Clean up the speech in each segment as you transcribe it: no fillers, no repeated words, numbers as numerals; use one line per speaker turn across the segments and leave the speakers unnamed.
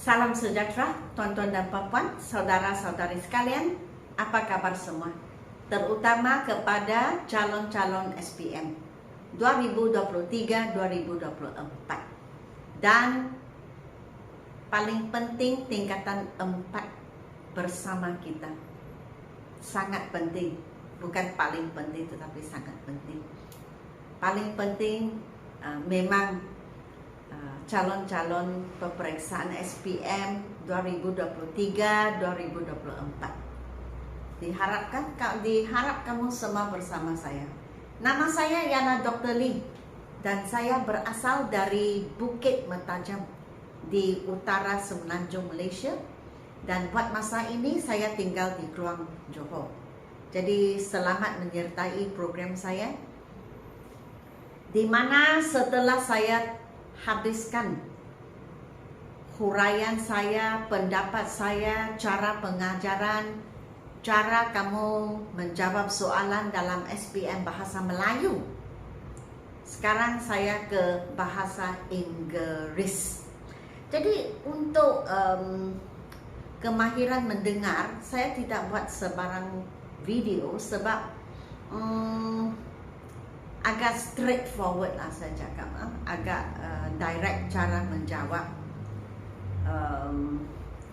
Salam sejahtera, tuan-tuan dan puan-puan, saudara-saudari sekalian, apa kabar semua? Terutama kepada calon-calon SPM 2023-2024 dan paling penting tingkatan 4 bersama kita. Sangat penting, bukan paling penting tetapi sangat penting. Paling penting memang calon-calon peperiksaan SPM 2023-2024. Diharap kamu semua bersama saya. Nama saya Yana Dr. Lee dan saya berasal dari Bukit Mertajam di utara Semenanjung Malaysia, dan buat masa ini saya tinggal di Kluang, Johor. Jadi selamat menyertai program saya, di mana setelah saya habiskan huraian saya, pendapat saya, cara pengajaran, cara kamu menjawab soalan dalam SPM Bahasa Melayu. Sekarang saya ke bahasa Inggeris. Jadi untuk kemahiran mendengar, saya tidak buat sebarang video sebab agak straightforward lah saya cakap, agak direct cara menjawab,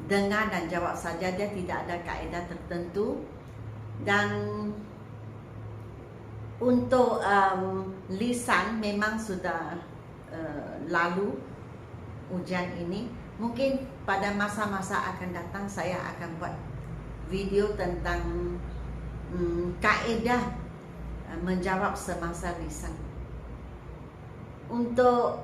dengar dan jawab saja, dia tidak ada kaedah tertentu. Dan untuk lisan memang sudah lalu ujian ini. Mungkin pada masa-masa akan datang saya akan buat video tentang kaedah menjawab semasa lisan. Untuk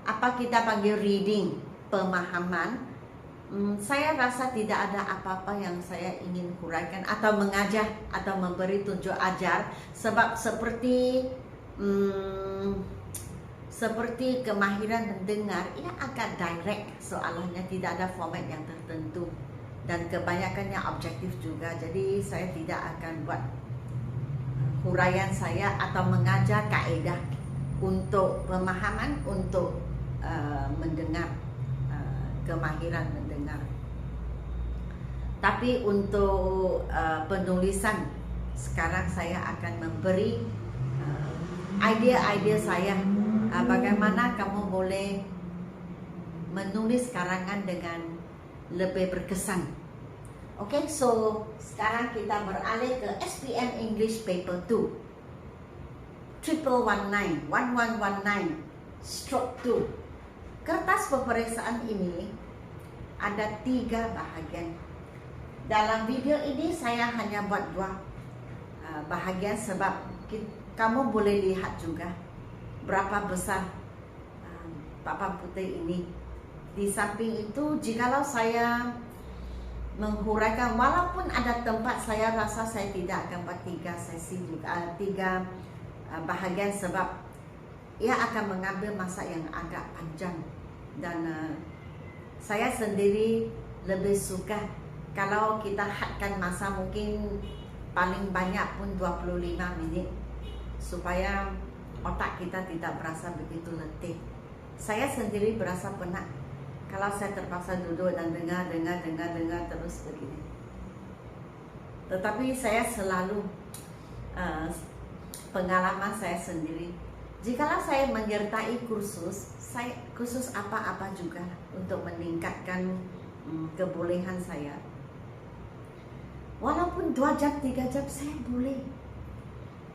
apa kita panggil reading, pemahaman, saya rasa tidak ada apa-apa yang saya ingin huraikan atau mengajar atau memberi tunjuk ajar, sebab seperti kemahiran mendengar, ia agak direct soalannya, tidak ada format yang tertentu dan kebanyakannya objektif juga. Jadi saya tidak akan buat huraian saya atau mengajar kaedah untuk pemahaman, untuk mendengar, kemahiran mendengar. Tapi untuk penulisan, sekarang saya akan memberi idea-idea saya, bagaimana kamu boleh menulis karangan dengan lebih berkesan. Okay, so sekarang kita beralih ke SPM English Paper 2 1119 Kertas peperiksaan ini ada 3 bahagian. Dalam video ini saya hanya buat 2 bahagian sebab kamu boleh lihat juga berapa besar papan putih ini. Di samping itu, jikalau saya menghuraikan, walaupun ada tempat, saya rasa saya tidak akan buat 3 sesi juga, 3 bahagian, sebab ia akan mengambil masa yang agak panjang. Dan saya sendiri lebih suka kalau kita hadkan masa mungkin paling banyak pun 25 minit, supaya otak kita tidak berasa begitu letih. Saya sendiri berasa penat kalau saya terpaksa duduk dan dengar terus begini. Tetapi saya selalu pengalaman saya sendiri, jikalau saya menyertai kursus apa-apa juga untuk meningkatkan kebolehan saya, walaupun 2 jam 3 jam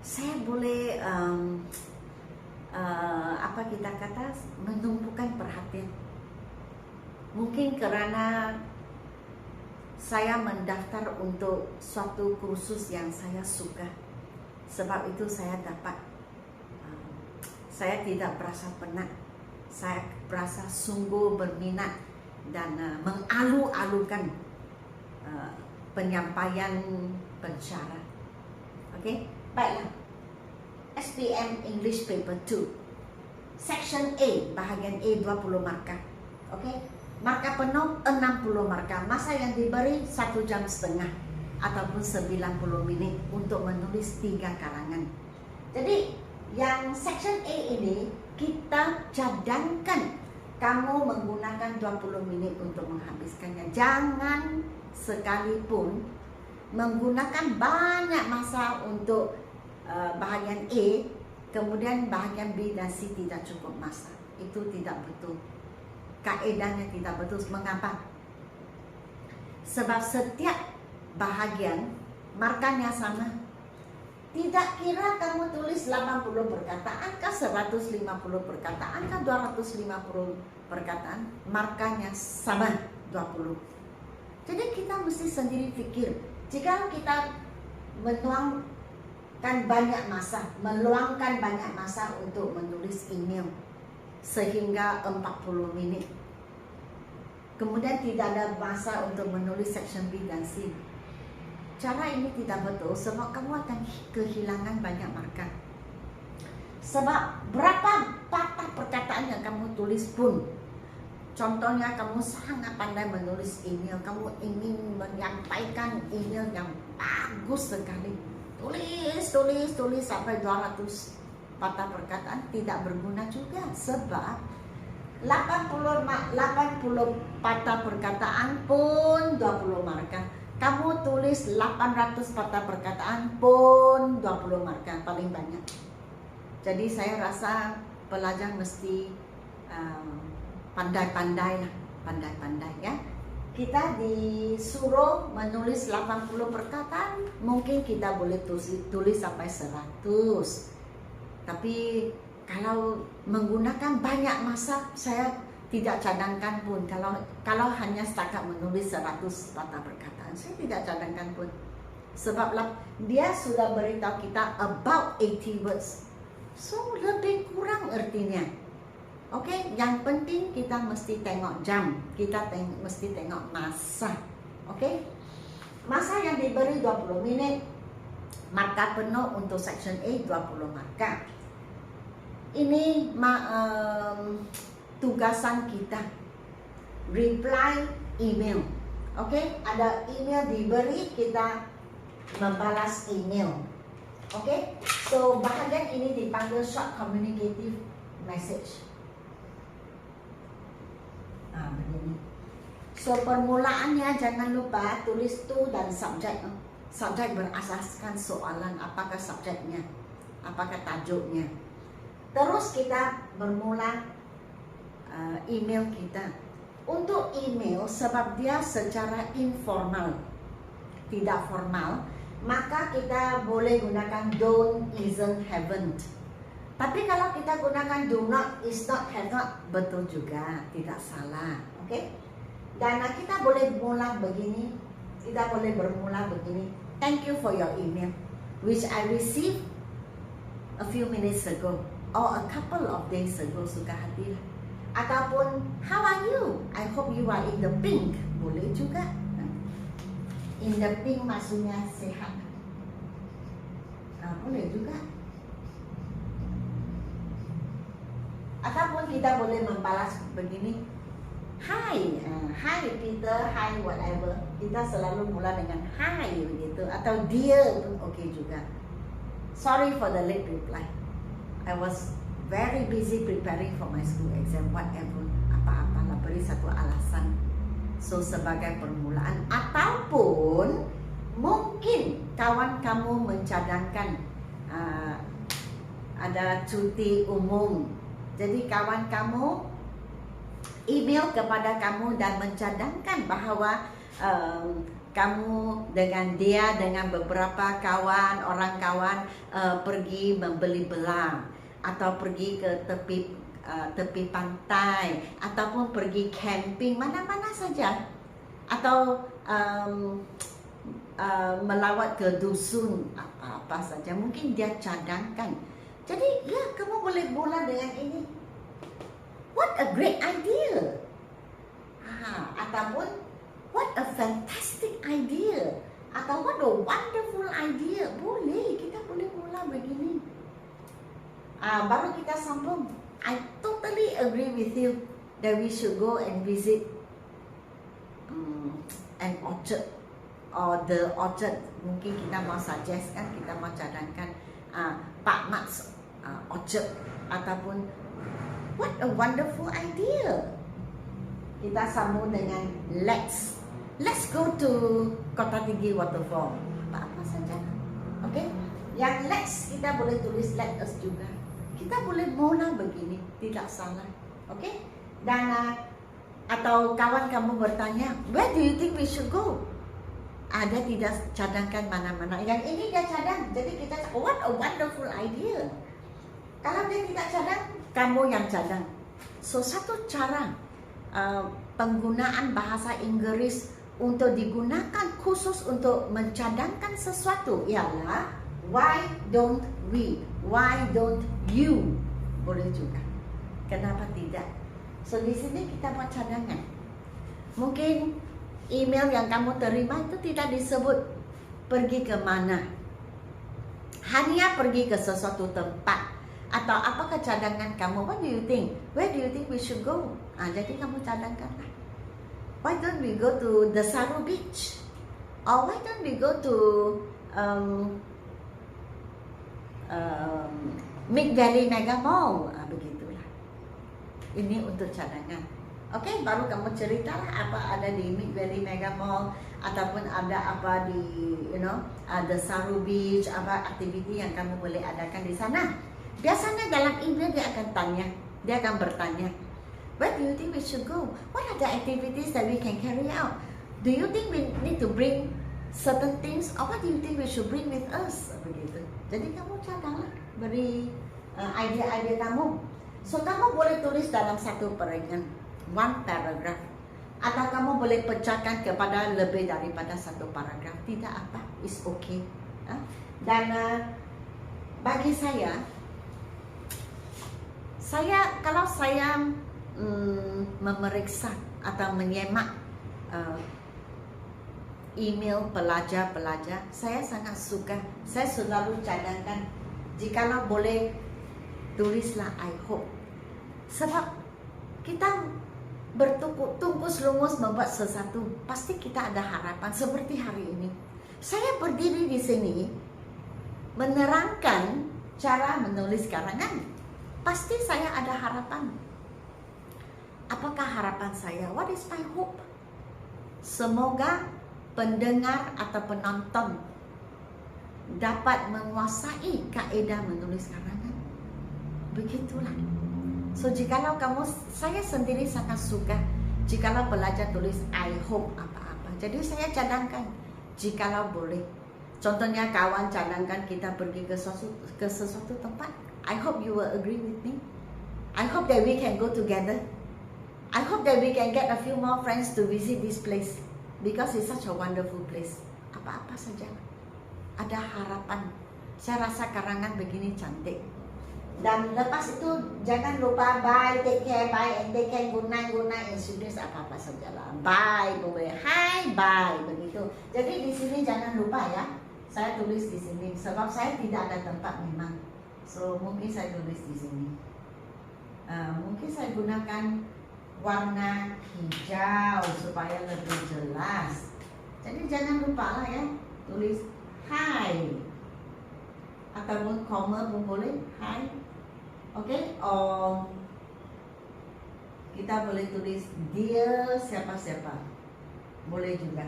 saya boleh apa kita kata, menumpukan perhatian. Mungkin kerana saya mendaftar untuk suatu kursus yang saya suka, sebab itu saya tidak berasa penat, saya berasa sungguh berminat dan mengalu-alukan penyampaian pensyarah. Okey, baiklah. SPM English Paper 2 Section A, bahagian A 20 markah. Okey, markah penuh 60 markah. Masa yang diberi 1 jam setengah ataupun 90 minit untuk menulis 3 karangan. Jadi yang Section A ini kita cadangkan kamu menggunakan 20 menit untuk menghabiskannya. Jangan sekalipun menggunakan banyak masa untuk bahagian A, kemudian bahagian B dan C tidak cukup masa. Itu tidak betul. Kaedahnya tidak betul. Mengapa? Sebab setiap bahagian markanya sama. Tidak kira kamu tulis 80 perkataan kah, 150 perkataan kah, 250 perkataan, markanya sama 20. Jadi kita mesti sendiri fikir, jika kita meluangkan banyak masa untuk menulis email sehingga 40 menit, kemudian tidak ada masa untuk menulis section B dan C, cara ini tidak betul sebab kamu akan kehilangan banyak markah. Sebab berapa patah perkataan yang kamu tulis pun, contohnya kamu sangat pandai menulis email, kamu ingin menyampaikan email yang bagus sekali, tulis sampai 200 patah perkataan, tidak berguna juga. Sebab 80 patah perkataan pun 20 markah. Kamu tulis 800 patah perkataan pun 20 markah, paling banyak. Jadi saya rasa pelajar mesti pandai-pandai ya. Kita disuruh menulis 80 perkataan, mungkin kita boleh tulis sampai 100. Tapi kalau menggunakan banyak masa, saya tidak cadangkan pun. Kalau hanya setakat menulis 100 patah perkataan, saya tidak cadangkan pun. Sebab dia sudah beritahu kita about 80 words. So lebih kurang artinya. Oke, yang penting kita mesti tengok jam, kita mesti tengok masa. Oke, masa yang diberi 20 menit, markah penuh untuk section A 20 markah. Ini tugasan kita, reply email. Oke, ada email diberi, kita membalas email. Oke, so bahagian ini dipanggil short communicative message. Begini. So permulaannya jangan lupa tulis to dan subjek. Subjek berasaskan soalan, apakah subjeknya, apakah tajuknya. Terus kita bermula email kita. Untuk email, sebab dia secara informal, tidak formal, maka kita boleh gunakan don't, isn't, haven't. Tapi kalau kita gunakan do not, is not, have not, betul juga, tidak salah. Oke? Dan kita boleh mula begini, kita boleh bermula begini. Thank you for your email, which I received a few minutes ago, or a couple of days ago, suka hati. Ataupun, how are you? I hope you are in the pink. Boleh juga. In the pink maksudnya sehat. Boleh juga. Ataupun kita boleh membalas begini, hi, hi Peter, hi whatever. Kita selalu mula dengan hi begitu, atau dear pun oke juga. Sorry for the late reply. I was very busy preparing for my school exam, whatever, apa-apalah, beri satu alasan. So sebagai permulaan, ataupun mungkin kawan kamu mencadangkan ada cuti umum. Jadi kawan kamu email kepada kamu dan mencadangkan bahawa kamu dengan dia, dengan beberapa kawan, orang kawan pergi membeli belang, atau pergi ke tepi pantai, ataupun pergi camping mana-mana saja, atau melawat ke dusun, apa-apa saja, mungkin dia cadangkan. Jadi ya, kamu boleh mula dengan ini. What a great idea. Ataupun what a fantastic idea. Atau what a wonderful idea. Boleh, kita boleh mula begini. Baru kita sambung. I totally agree with you that we should go and visit an orchard, or the orchard. Mungkin kita mau suggest kan, kita mau cadangkan Pak Mats orchard, ataupun What a wonderful idea. Kita sambung dengan let's. Let's go to Kota Tinggi Waterfall. Apa-apa saja. Okay? Yang let's kita boleh tulis let us juga. Kita boleh mula begini, tidak salah. Okay? Dan atau kawan kamu bertanya, where do you think we should go? Ada tidak cadangkan mana-mana. Yang ini dia cadang. Jadi kita, what a wonderful idea. Kalau dia tidak cadang, kamu yang cadang. So satu cara penggunaan bahasa Inggris untuk digunakan khusus untuk mencadangkan sesuatu ialah why don't we, why don't you, boleh juga. Kenapa tidak? So di sini kita buat cadangan. Mungkin email yang kamu terima itu tidak disebut pergi ke mana, hanya pergi ke sesuatu tempat. Atau apakah cadangan kamu? What do you think? Where do you think we should go? Jadi kamu cadangkanlah. Why don't we go to Desaru Beach? Or why don't we go to Mid Valley Mega Mall? Begitulah. Ini untuk cadangan. Oke, baru kamu ceritalah apa ada di Mid Valley Mega Mall ataupun ada apa di Desaru Beach, apa aktiviti yang kamu boleh adakan di sana. Biasanya dalam email dia akan bertanya, where do you think we should go? What are the activities that we can carry out? Do you think we need to bring certain things, or what do you think we should bring with us? Begitu. Jadi kamu cadanglah, beri idea-idea kamu. So kamu boleh tulis dalam satu paragraph, one paragraph, atau kamu boleh pecahkan kepada lebih daripada satu paragraph. Tidak apa, it's okay. Dan bagi saya kalau saya memeriksa atau menyemak email pelajar-pelajar, saya sangat suka. Saya selalu cadangkan, jikalau boleh tulislah I hope. Sebab kita bertungkus lumus membuat sesuatu, pasti kita ada harapan. Seperti hari ini, saya berdiri di sini menerangkan cara menulis karangan. Pasti saya ada harapan. Apakah harapan saya? What is my hope? Semoga pendengar atau penonton dapat menguasai kaedah menulis karangan. Begitulah. So jikalau saya sendiri sangat suka jikalau pelajar tulis I hope apa-apa. Jadi saya cadangkan jikalau boleh. Contohnya kawan cadangkan kita pergi ke sesuatu tempat. I hope you will agree with me. I hope that we can go together. I hope that we can get a few more friends to visit this place because it's such a wonderful place. Apa-apa saja. Ada harapan. Saya rasa karangan begini cantik. Dan lepas itu jangan lupa bye, take care, bye, and take care, good night, introduce apa-apa sajalah. Bye, boleh. Hi, bye, begitu. Jadi di sini jangan lupa ya. Saya tulis di sini sebab saya tidak ada tempat memang. So mungkin saya tulis di sini. Mungkin saya gunakan warna hijau supaya lebih jelas. Jadi jangan lupa lah ya, tulis hi ataupun koma pun boleh, hi. Oke, kita boleh tulis dia siapa-siapa, boleh juga.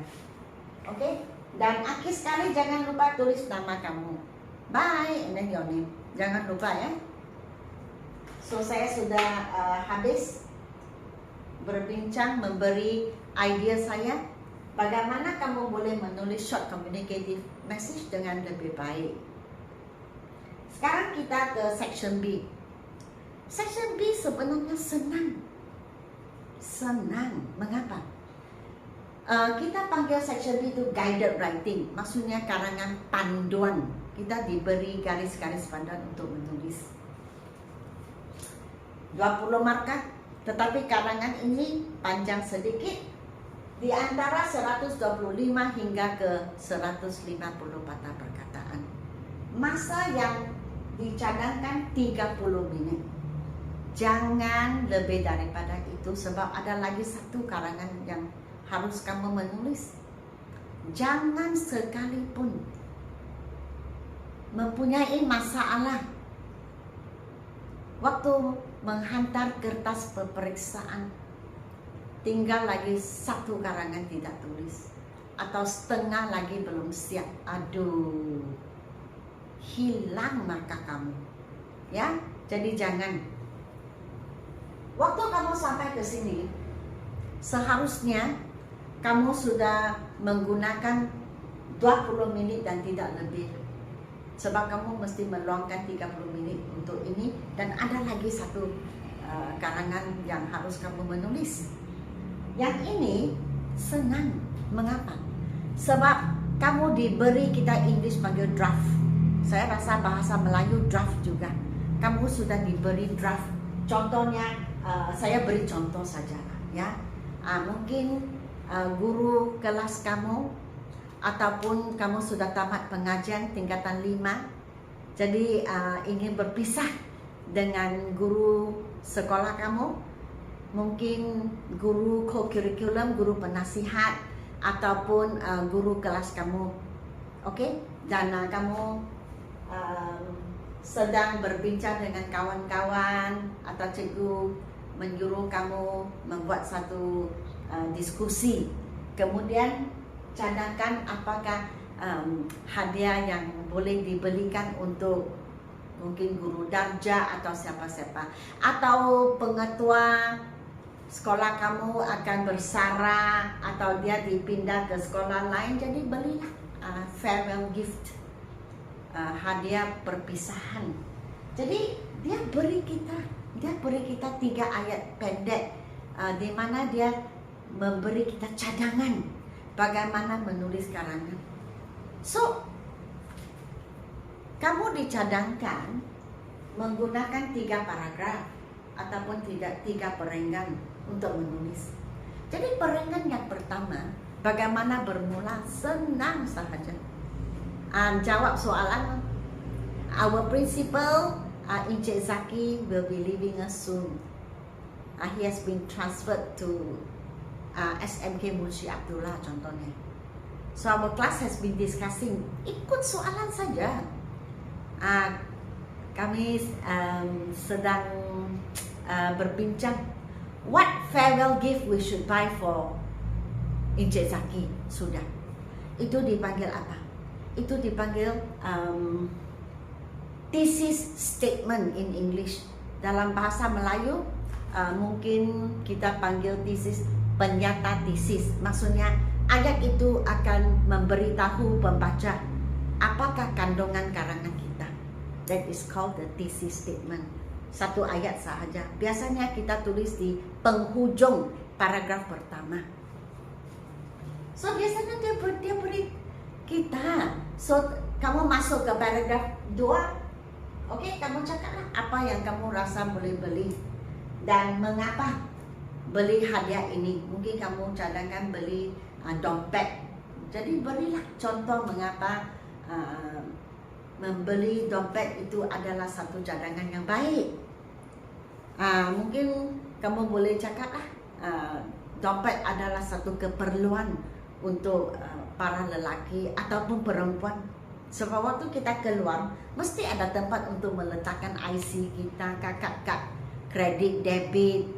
Oke, dan akhir sekali jangan lupa tulis nama kamu. Bye, and then your name. Jangan lupa ya. So saya sudah habis berbincang, memberi idea saya bagaimana kamu boleh menulis short communicative message dengan lebih baik. Sekarang kita ke section B. Section B sebenarnya senang. Mengapa? Kita panggil section B itu guided writing. Maksudnya karangan panduan. Kita diberi garis-garis panduan untuk menulis. 20 markah, tetapi karangan ini panjang sedikit, di antara 125 hingga ke 150 patah perkataan. Masa yang dicadangkan 30 menit. Jangan lebih daripada itu sebab ada lagi satu karangan yang harus kamu menulis. Jangan sekalipun mempunyai masalah waktu menghantar kertas peperiksaan. Tinggal lagi satu karangan tidak tulis, atau setengah lagi belum siap. Aduh, hilang markah kamu. Ya, jadi jangan. Waktu kamu sampai ke sini, seharusnya kamu sudah menggunakan 20 menit dan tidak lebih. Sebab kamu mesti meluangkan 30 menit untuk ini, dan ada lagi satu karangan yang harus kamu menulis. Yang ini senang. Mengapa? Sebab kamu diberi, kita English panggil draft. Saya rasa bahasa Melayu draft juga. Kamu sudah diberi draft. Contohnya, saya beri contoh saja, ya. Mungkin guru kelas kamu, ataupun kamu sudah tamat pengajian tingkatan 5, jadi ingin berpisah dengan guru sekolah kamu, mungkin guru co-curriculum, guru penasihat, ataupun guru kelas kamu. Okey? Dan kamu sedang berbincang dengan kawan-kawan, atau cikgu menyuruh kamu membuat satu diskusi. Kemudian cadangkan apakah hadiah yang boleh dibelikan untuk mungkin guru darjah atau siapa-siapa, atau pengetua sekolah kamu akan bersara atau dia dipindah ke sekolah lain, jadi belilah farewell gift, hadiah perpisahan. Jadi dia beri kita 3 ayat pendek, di mana dia memberi kita cadangan bagaimana menulis karangan. So, kamu dicadangkan menggunakan 3 paragraf ataupun 3 perenggan untuk menulis. Jadi perenggan yang pertama, bagaimana bermula, senang sahaja. Jawab soalan. Our principal, Encik Zaki, will be leaving us soon. He has been transferred to SMK Munshi Abdullah contohnya. So our class has been discussing. Ikut soalan saja. Kami sedang berbincang what farewell gift we should buy for Encik Zaki. Sudah. Itu dipanggil apa? Itu dipanggil thesis statement in English. Dalam bahasa Melayu mungkin kita panggil thesis penyata thesis. Maksudnya ayat itu akan memberitahu pembaca apakah kandungan karangan kita. That is called the thesis statement. 1 ayat sahaja. Biasanya kita tulis di penghujung paragraf pertama. So biasanya dia beri kita. So kamu masuk ke paragraf 2. Okey, kamu cakaplah apa yang kamu rasa boleh beli dan mengapa beli hadiah ini. Mungkin kamu cadangkan beli dompet. Jadi berilah contoh mengapa membeli dompet itu adalah satu cadangan yang baik. Mungkin kamu boleh cakaplah dompet adalah satu keperluan untuk para lelaki ataupun perempuan. Sebab waktu kita keluar mesti ada tempat untuk meletakkan IC kita, kad kredit, debit,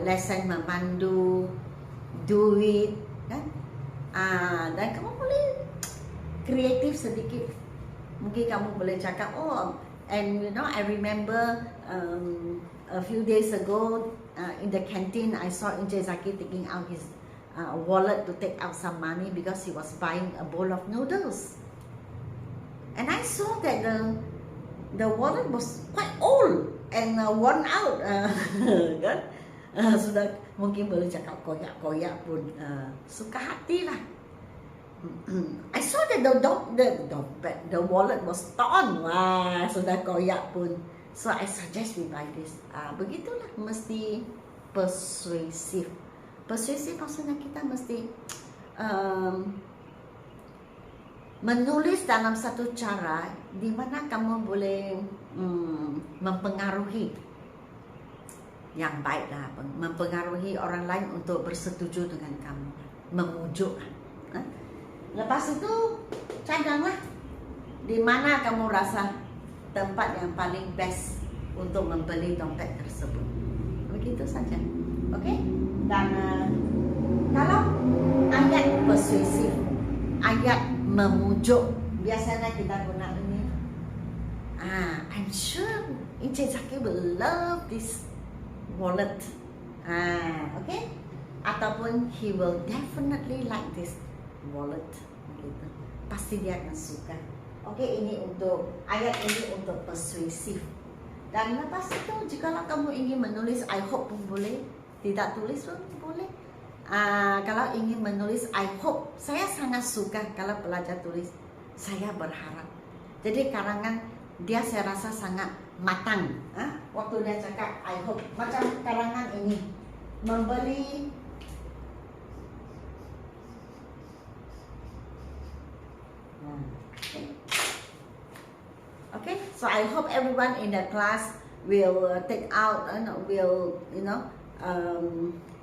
lesen memandu, duit, kan? Dan kamu boleh kreatif sedikit. Mungkin kamu boleh cakap, oh, and you know, I remember a few days ago in the canteen, I saw Encik Zaki taking out his wallet to take out some money because he was buying a bowl of noodles. And I saw that the wallet was quite old and worn out. Kan? Sudah mungkin boleh cakap koyak-koyak pun suka hati lah. I saw that the wallet was torn. Wah, sudah koyak pun. So I suggest we buy this. Begitulah, mesti persuasif. Persuasif maksudnya kita mesti menulis dalam satu cara di mana kamu boleh mempengaruhi yang baik lah, mempengaruhi orang lain untuk bersetuju dengan kamu, memujuk. Lepas itu cadanglah di mana kamu rasa tempat yang paling best untuk membeli dompet tersebut. Begitu saja. Oke? Dan kalau ayat persuasif, ayat memujuk, biasanya kita guna ini. I'm sure Encik Zaki will love this wallet. Okay? Ataupun he will definitely like this wallet. Gitu. Pasti dia akan suka. Oke, ini untuk ayat ini untuk persuasif. Dan lepas itu, jikalau kamu ingin menulis I hope pun boleh, tidak tulis pun boleh. Kalau ingin menulis I hope, saya sangat suka kalau pelajar tulis saya berharap. Jadi karangan dia saya rasa sangat matang. Waktu dia cakap I hope, macam karangan ini, membeli Okay, so I hope everyone in the class will take out,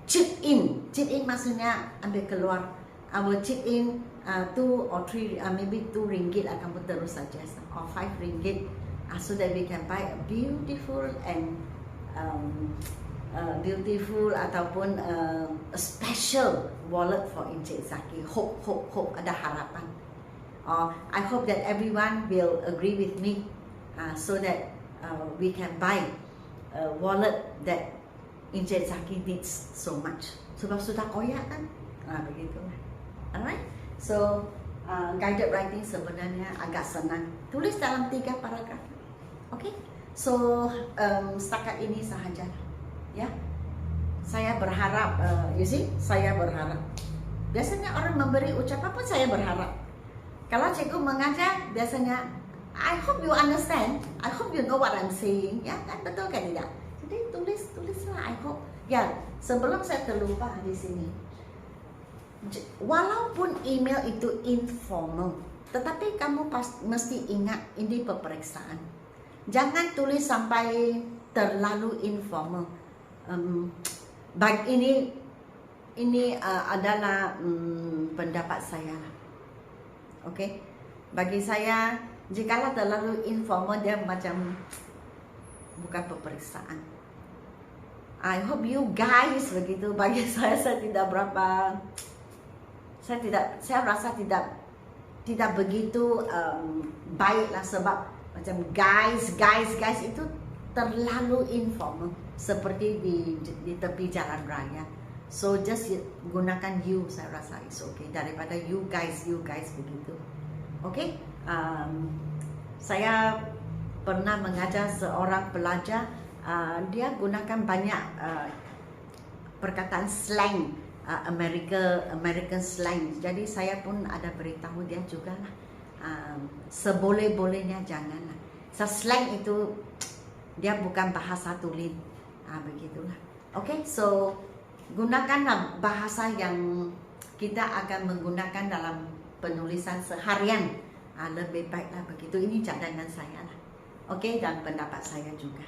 chip in. Chip in maksudnya ambil keluar. I will chip in 2 or 3, maybe 2 ringgit lah kamu terus saja, or 5 ringgit, so that we can buy a beautiful and ataupun a special wallet for Encik Zaki. Hope, ada harapan. I hope that everyone will agree with me, so that we can buy a wallet that Encik Zaki needs so much. Sebab sudah koyak kan? Begitulah. Alright? So, guided writing sebenarnya agak senang. Tulis dalam 3 paragraf. Okay? So, setakat ini sahaja. Ya, saya berharap, saya berharap. Biasanya orang memberi ucapan pun saya berharap. Kalau cikgu mengajar, biasanya I hope you understand, I hope you know what I'm saying. Ya kan, betul kan tidak? Jadi tulislah I hope. Ya, sebelum saya terlupa di sini, walaupun email itu informal, tetapi kamu mesti ingat ini peperiksaan. Jangan tulis sampai terlalu informal. Ini adalah pendapat saya. Okay? Bagi saya, jikalau terlalu informal, dia macam bukan peperiksaan. I hope you guys begitu. Bagi saya tidak berapa. Saya rasa tidak begitu baiklah, sebab macam guys itu terlalu informal, seperti di tepi jalan raya. So just gunakan you, saya rasa is okay, daripada you guys begitu. Okay? Saya pernah mengajar seorang pelajar, dia gunakan banyak perkataan slang, American slang. Jadi saya pun ada beritahu dia juga lah, seboleh-bolehnya janganlah. So slang itu dia bukan bahasa tulis, begitulah. Okay, so gunakanlah bahasa yang kita akan menggunakan dalam penulisan seharian, lebih baiklah begitu. Ini cadangan saya lah. Okay, dan pendapat saya juga.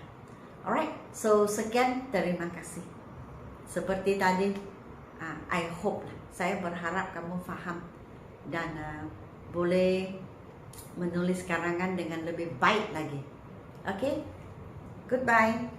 Alright, so sekian, terima kasih. Seperti tadi, I hope lah, saya berharap kamu faham dan boleh menulis karangan dengan lebih baik lagi. Okay, goodbye.